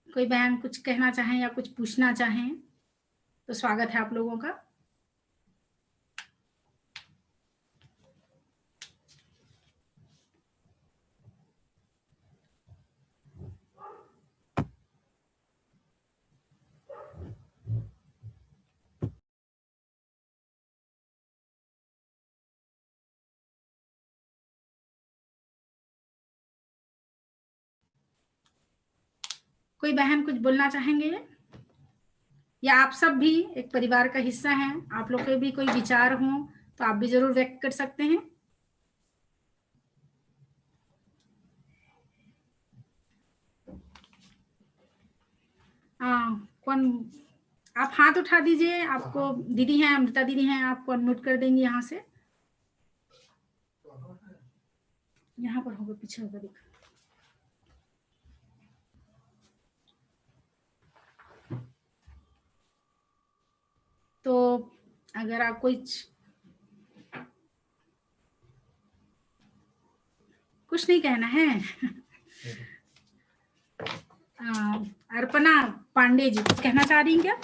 कोई बहन कुछ कहना चाहें या कुछ पूछना चाहें तो स्वागत है आप लोगों का। कोई बहन कुछ बोलना चाहेंगे या आप सब भी एक परिवार का हिस्सा हैं, आप लोग के भी कोई विचार हों तो आप भी जरूर व्यक्त कर सकते हैं। कौन? आप हाथ उठा दीजिए। आपको दीदी हैं, अमृता दीदी हैं, आपको अनम्यूट कर देंगे यहाँ से। यहाँ पर होगा, पीछे होगा, दिखा। तो अगर आप कुछ नहीं कहना है अर्पणा पांडे जी कुछ कहना चाह रही हैं क्या?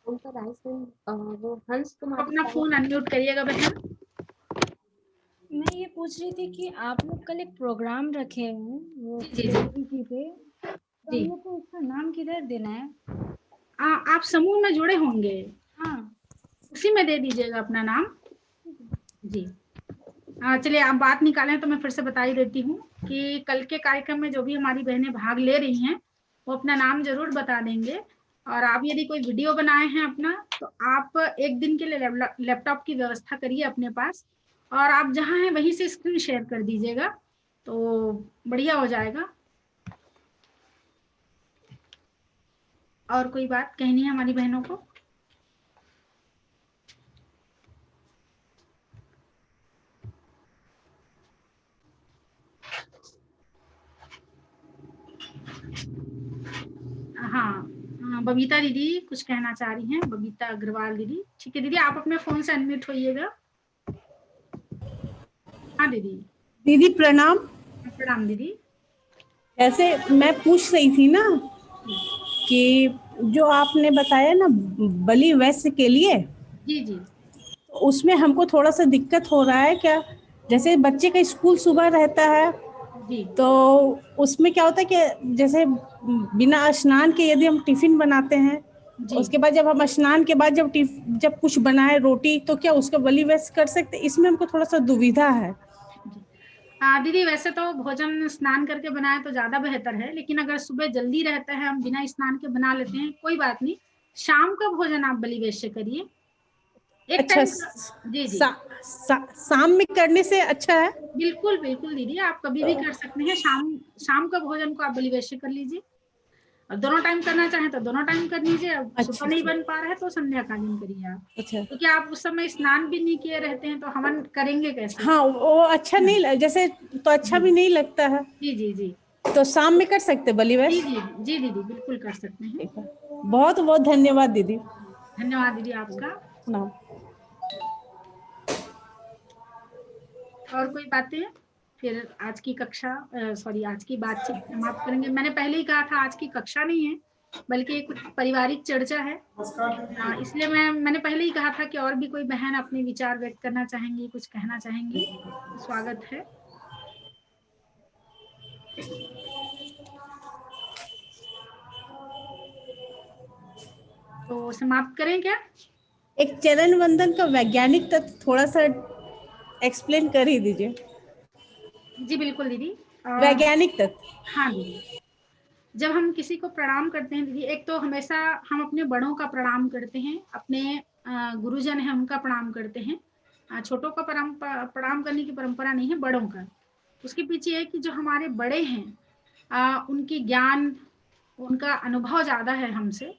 उनका वो हंस कुमार अपना फोन अनम्यूट करिएगा बहन। मैं ये पूछ रही थी कि आप लोग कल एक प्रोग्राम रखे हैं वो जी जी पे, तो हम लोग को उसका नाम किधर देना है? आप समूह में जुड़े होंगे, हाँ, उसी में दे दीजिएगा अपना नाम। जी चलिए, आप बात निकालें तो मैं फिर से बता ही देती हूँ कि कल के कार्यक्रम में जो भी हमारी बहनें भाग ले रही हैं वो अपना नाम जरूर बता देंगे। और आप यदि कोई वीडियो बनाए हैं अपना, तो आप एक दिन के लिए लैपटॉप की व्यवस्था करिए अपने पास, और आप जहाँ हैं वहीं से स्क्रीन शेयर कर दीजिएगा तो बढ़िया हो जाएगा। और कोई बात कहनी है हमारी बहनों को? हाँ, बबीता दीदी कुछ कहना चाह रही हैं, बबीता अग्रवाल दीदी। ठीक है दीदी, आप अपने फोन से अनम्यूट होइएगा। हाँ दीदी। दीदी प्रणाम। प्रणाम दीदी। ऐसे मैं पूछ रही थी ना कि जो आपने बताया ना बलि वैश्य के लिए, जी जी तो उसमें हमको थोड़ा सा दिक्कत हो रहा है क्या? जैसे बच्चे का स्कूल सुबह रहता है, जी तो उसमें क्या होता है कि जैसे बिना स्नान के यदि हम टिफिन बनाते हैं, जी। उसके बाद जब हम स्नान के बाद जब कुछ बनाए रोटी, तो क्या उसका बलि वैश्य कर सकते? इसमें हमको थोड़ा सा दुविधा है। दीदी वैसे तो भोजन स्नान करके बनाए तो ज्यादा बेहतर है, लेकिन अगर सुबह जल्दी रहता है, हम बिना स्नान के बना लेते हैं, कोई बात नहीं। शाम का भोजन आप बलि वैश्य करिए एक अच्छा, टाइम। जी जी शाम में करने से अच्छा है? बिल्कुल बिल्कुल दीदी, आप कभी भी कर सकते हैं। शाम शाम का भोजन को आप बलि वैश्य कर लीजिए, और दोनों टाइम करना चाहें तो दोनों टाइम कर लीजिए। अब अच्छा सुबह नहीं अच्छा बन पा रहा है तो संध्याकालीन करिए आप, अच्छा। क्योंकि आप उस समय स्नान भी नहीं किए रहते हैं तो हवन करेंगे कैसे? हाँ, वो अच्छा नहीं जैसे, तो अच्छा जी भी नहीं लगता है। जी जी जी तो शाम में कर सकते बलि जी वैश्य? जी जी दीदी बिल्कुल कर सकते हैं। ठीक है, बहुत बहुत धन्यवाद दीदी। धन्यवाद दीदी आपका। प्रणाम। और कोई बातें? फिर आज की कक्षा सॉरी आज की बातचीत समाप्त करेंगे। मैंने पहले ही कहा था आज की कक्षा नहीं है, बल्कि एक पारिवारिक चर्चा है। इसलिए मैंने पहले ही कहा था कि और भी कोई बहन अपने विचार व्यक्त करना चाहेंगी, कुछ कहना चाहेंगी तो स्वागत है। तो समाप्त करें क्या? एक चरण वंदन का वैज्ञानिक तत्व थोड़ा सा एक्सप्लेन कर ही दीजिए। जी बिल्कुल दीदी। वैज्ञानिक तत्व। हाँ दीदी, जब हम किसी को प्रणाम करते हैं दीदी, एक तो हमेशा हम अपने बड़ों का प्रणाम करते हैं, अपने गुरुजन है उनका प्रणाम करते हैं। छोटों का प्रणाम करने की परंपरा नहीं है, बड़ों का। उसके पीछे है कि जो हमारे बड़े हैं, उनकी ज्ञान, उनका अनुभव ज्यादा है हमसे।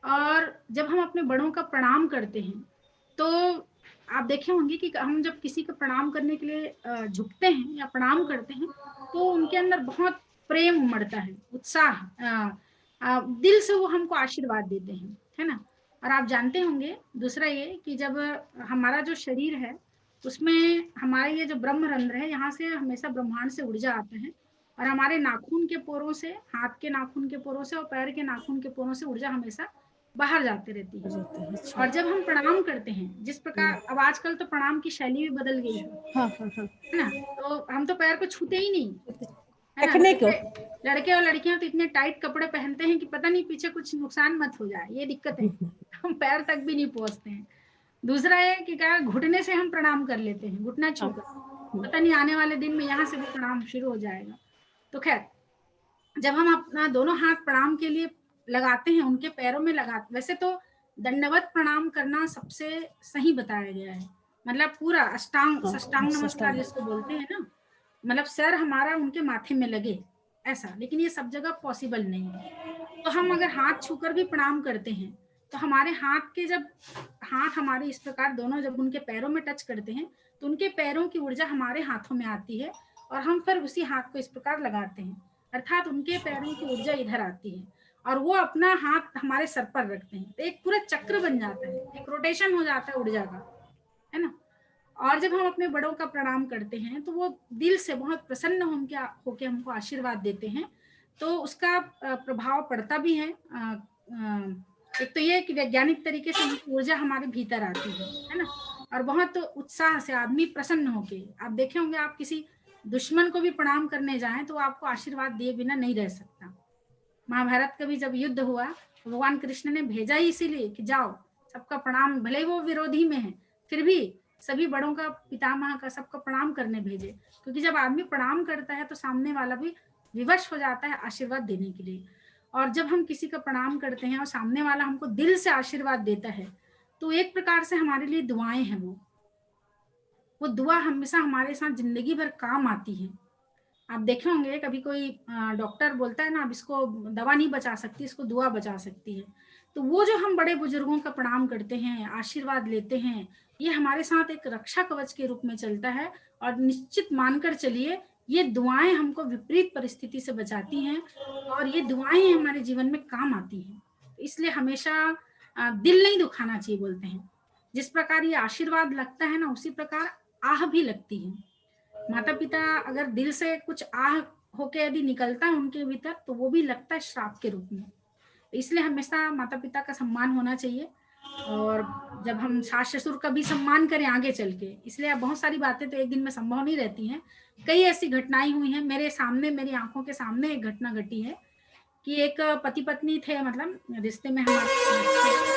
और जब हम अपने बड़ों का प्रणाम करते हैं तो आप देखे होंगे कि हम जब किसी को प्रणाम करने के लिए झुकते हैं या प्रणाम करते हैं, तो उनके अंदर बहुत प्रेम उमड़ता है, उत्साह, दिल से वो हमको आशीर्वाद देते हैं, है ना। और आप जानते होंगे दूसरा ये कि जब हमारा जो शरीर है उसमें हमारा ये जो ब्रह्म रंध्र है, यहाँ से हमेशा ब्रह्मांड से ऊर्जा आता है, और हमारे नाखून के पोरों से, हाथ के नाखून के पोरों से और पैर के नाखून के पोरों से ऊर्जा हमेशा बाहर जाती रहती है। अच्छा। और जब हम प्रणाम करते हैं, जिस प्रकार अब आजकल तो प्रणाम की शैली भी बदल गई है हाँ हाँ हाँ। है ना, तो हम तो पैर को छूते ही नहीं है ना। टकने को। लड़के और लड़कियां तो इतने टाइट कपड़े पहनते हैं कि पता नहीं पीछे कुछ नुकसान मत हो जाए, ये दिक्कत है। हम पैर तक भी नहीं पहुंचते हैं। दूसरा है कि क्या, घुटने से हम प्रणाम कर लेते हैं, घुटना छूकर, पता नहीं आने वाले दिन में यहाँ से भी प्रणाम शुरू हो जाएगा। तो खैर, जब हम अपना दोनों हाथ प्रणाम के लिए लगाते हैं, उनके पैरों में लगाते, वैसे तो दंडवत प्रणाम करना सबसे सही बताया गया है, मतलब पूरा अष्टांग सष्टांग नमस्कार जिसको बोलते हैं ना, मतलब सर हमारा उनके माथे में लगे ऐसा, लेकिन ये सब जगह पॉसिबल नहीं है। तो हम अगर हाथ छूकर भी प्रणाम करते हैं तो हमारे हाथ के, जब हाथ हमारे इस प्रकार दोनों जब उनके पैरों में टच करते हैं तो उनके पैरों की ऊर्जा हमारे हाथों में आती है और हम फिर उसी हाथ को इस प्रकार लगाते हैं, अर्थात उनके पैरों की ऊर्जा इधर आती है और वो अपना हाथ हमारे सर पर रखते हैं, तो एक पूरा चक्र बन जाता है, एक रोटेशन हो जाता है ऊर्जा का, है ना। और जब हम अपने बड़ों का प्रणाम करते हैं तो वो दिल से बहुत प्रसन्न होके हमको आशीर्वाद देते हैं, तो उसका प्रभाव पड़ता भी है। एक तो ये कि वैज्ञानिक तरीके से ऊर्जा हमारे भीतर आती है ना, और बहुत उत्साह से आदमी प्रसन्न होके, आप देखे होंगे, आप किसी दुश्मन को भी प्रणाम करने जाएं तो आपको आशीर्वाद दिए बिना नहीं रह सकता। महाभारत का भी जब युद्ध हुआ तो भगवान कृष्ण ने भेजा ही इसीलिए कि जाओ सबका प्रणाम, भले ही वो विरोधी में है फिर भी सभी बड़ों का, पितामह का, सबका प्रणाम करने भेजे, क्योंकि जब आदमी प्रणाम करता है तो सामने वाला भी विवश हो जाता है आशीर्वाद देने के लिए। और जब हम किसी का प्रणाम करते हैं और सामने वाला हमको दिल से आशीर्वाद देता है तो एक प्रकार से हमारे लिए दुआएं हैं, वो दुआ हमेशा हमारे साथ जिंदगी भर काम आती है। आप देखे होंगे कभी कोई डॉक्टर बोलता है ना, अब इसको दवा नहीं बचा सकती, इसको दुआ बचा सकती है, तो वो जो हम बड़े बुजुर्गों का प्रणाम करते हैं, आशीर्वाद लेते हैं, ये हमारे साथ एक रक्षा कवच के रूप में चलता है। और निश्चित मानकर चलिए, ये दुआएं हमको विपरीत परिस्थिति से बचाती हैं और ये दुआएं हमारे जीवन में काम आती हैं। इसलिए हमेशा दिल नहीं दुखाना चाहिए, बोलते हैं जिस प्रकार ये आशीर्वाद लगता है ना, उसी प्रकार आह भी लगती है। माता पिता अगर दिल से कुछ आह होके यदि निकलता है उनके भीतर, तो वो भी लगता है श्राप के रूप में। इसलिए हमेशा माता पिता का सम्मान होना चाहिए, और जब हम सास ससुर का भी सम्मान करें आगे चल के, इसलिए बहुत सारी बातें तो एक दिन में संभव नहीं रहती हैं। कई ऐसी घटनाएं हुई हैं मेरे सामने, मेरी आंखों के सामने एक घटना घटी है कि एक पति पत्नी थे, मतलब रिश्ते में हमारे,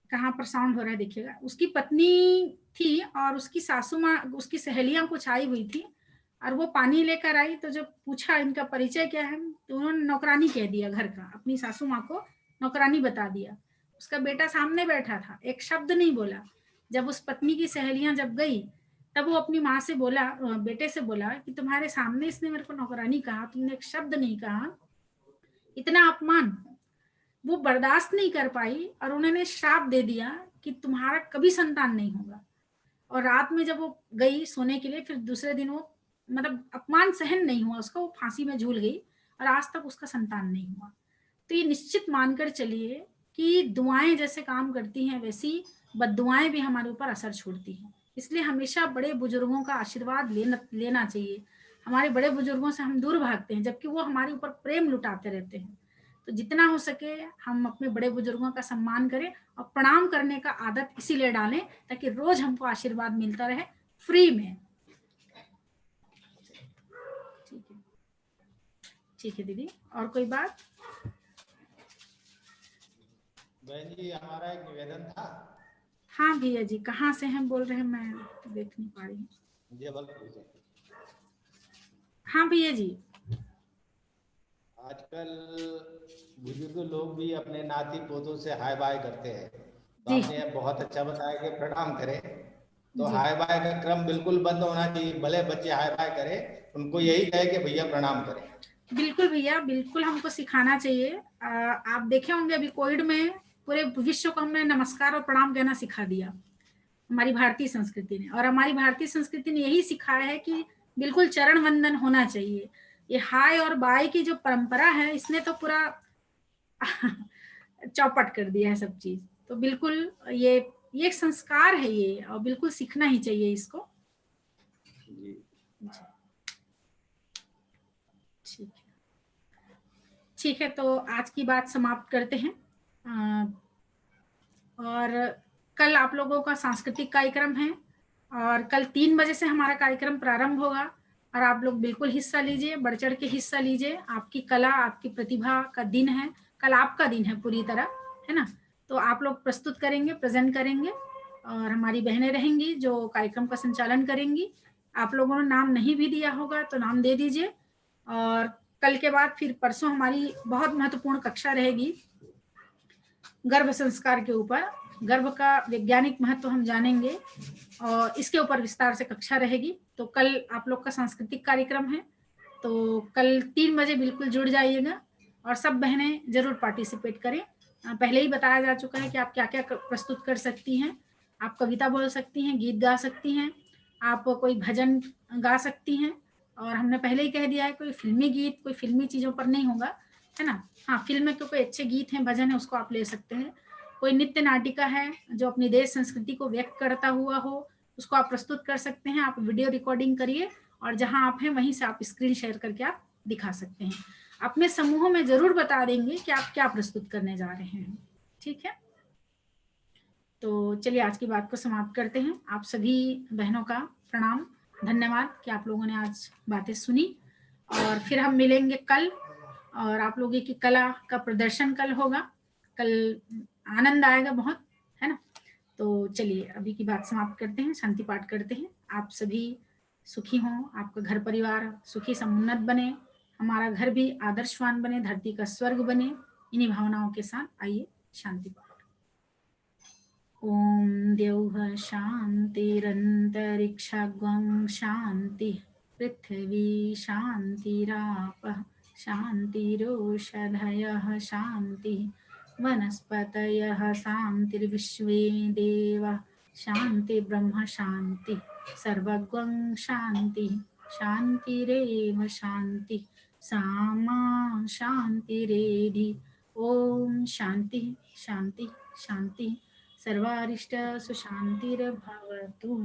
कहाँ पर साउंड हो रहा है देखिएगा, उसकी पत्नी थी और उसकी सासू माँ, उसकी सहेलियां कुछ आई हुई थी और वो पानी लेकर आई, तो जब पूछा इनका परिचय क्या है तो उन्होंने नौकरानी कह दिया घर का, अपनी सासू माँ को नौकरानी बता दिया। उसका बेटा सामने बैठा था, एक शब्द नहीं बोला। जब उस पत्नी की सहेलियां जब गई तब वो अपनी माँ से बोला, बेटे से बोला कि तुम्हारे सामने इसने मेरे को नौकरानी कहा, तुमने एक शब्द नहीं कहा, इतना अपमान। वो बर्दाश्त नहीं कर पाई और उन्होंने श्राप दे दिया कि तुम्हारा कभी संतान नहीं होगा। और रात में जब वो गई सोने के लिए, फिर दूसरे दिन वो, मतलब अपमान सहन नहीं हुआ उसका, वो फांसी में झूल गई और आज तक उसका संतान नहीं हुआ। तो ये निश्चित मानकर चलिए कि दुआएं जैसे काम करती हैं वैसी बद्दुआएं भी हमारे ऊपर असर छोड़ती हैं। इसलिए हमेशा बड़े बुजुर्गों का आशीर्वाद लेना चाहिए। हमारे बड़े बुजुर्गों से हम दूर भागते हैं जबकि वो हमारे ऊपर प्रेम लुटाते रहते हैं। तो जितना हो सके हम अपने बड़े बुजुर्गों का सम्मान करें और प्रणाम करने का आदत इसीलिए डालें ताकि रोज हमको आशीर्वाद मिलता रहे फ्री में। ठीक है दीदी, और कोई बात? बहन जी, हमारा एक निवेदन था। हाँ भैया जी, कहाँ से हैं बोल रहे हैं, मैं देख नहीं पा रही हूँ। जबलपुर से। हाँ भैया जी, आजकल बुजुर्ग लोग भी अपने नाती पोतों से हाय बाय करते हैं, तो आपने बहुत अच्छा बताया कि प्रणाम करें, तो हाय बाय का क्रम बिल्कुल बंद होना चाहिए। भले बच्चे हाय बाय करें, उनको यही कहे कि भैया प्रणाम करें। बिल्कुल भैया, बिल्कुल हमको सिखाना चाहिए। आप देखे होंगे अभी कोविड में पूरे विश्व को हमने नमस्कार और प्रणाम कहना सिखा दिया, हमारी भारतीय संस्कृति ने। और हमारी भारतीय संस्कृति ने यही सिखाया है कि बिल्कुल चरण वंदन होना चाहिए। ये हाय और बाय की जो परंपरा है, इसने तो पूरा चौपट कर दिया है सब चीज। तो बिल्कुल ये एक संस्कार है ये, और बिल्कुल सीखना ही चाहिए इसको। जी, ठीक है, तो आज की बात समाप्त करते हैं। और कल आप लोगों का सांस्कृतिक कार्यक्रम है और कल 3 बजे से हमारा कार्यक्रम प्रारंभ होगा और आप लोग बिल्कुल हिस्सा लीजिए, बढ़ चढ़ के हिस्सा लीजिए। आपकी कला, आपकी प्रतिभा का दिन है, कल आपका दिन है पूरी तरह, है ना। तो आप लोग प्रस्तुत करेंगे, प्रेजेंट करेंगे और हमारी बहनें रहेंगी जो कार्यक्रम का संचालन करेंगी। आप लोगों ने नाम नहीं भी दिया होगा तो नाम दे दीजिए। और कल के बाद फिर परसों हमारी बहुत महत्वपूर्ण कक्षा रहेगी गर्भ संस्कार के ऊपर। गर्भ का वैज्ञानिक महत्व हम जानेंगे और इसके ऊपर विस्तार से कक्षा रहेगी। तो कल आप लोग का सांस्कृतिक कार्यक्रम है, तो कल 3 बजे बिल्कुल जुड़ जाइएगा और सब बहनें जरूर पार्टिसिपेट करें। पहले ही बताया जा चुका है कि आप क्या क्या प्रस्तुत कर सकती हैं। आप कविता बोल सकती हैं, गीत गा सकती हैं, आप कोई भजन गा सकती हैं, और हमने पहले ही कह दिया है कोई फिल्मी गीत, कोई फिल्मी चीज़ों पर नहीं होगा, है ना। हाँ, फिल्म में कोई अच्छे गीत हैं, भजन है, उसको आप ले सकते हैं। कोई नृत्य नाटिका है जो अपनी देश संस्कृति को व्यक्त करता हुआ हो, उसको आप प्रस्तुत कर सकते हैं। आप वीडियो रिकॉर्डिंग करिए और जहां आप हैं वहीं से आप स्क्रीन शेयर करके आप दिखा सकते हैं। अपने समूहों में जरूर बता देंगे कि आप क्या प्रस्तुत करने जा रहे हैं, ठीक है। तो चलिए आज की बात को समाप्त करते हैं। आप सभी बहनों का प्रणाम, धन्यवाद कि आप लोगों ने आज बातें सुनी। और फिर हम मिलेंगे कल और आप लोगों की कला का प्रदर्शन कल होगा। कल आनंद आएगा बहुत, है ना। तो चलिए अभी की बात समाप्त करते हैं, शांति पाठ करते हैं। आप सभी सुखी हों, आपका घर परिवार सुखी समुन्नत बने, हमारा घर भी आदर्शवान बने, धरती का स्वर्ग बने। इन्हीं भावनाओं के साथ आइए शांति पाठ। ओम द्यौः शान्तिरन्तरिक्षगं शान्ति, पृथ्वी शान्तिरापः शान्तिरोषधयः शान्ति, वनस्पतयः शान्तिर्विश्वे देवा शान्ति ब्रह्म शान्ति, सर्वगं शान्ति शान्तिरेव शान्ति, सामा शान्तिरेधि। ओम शान्ति शान्ति शान्ति, सर्वारिष्ट सुशान्तिर्भवतु।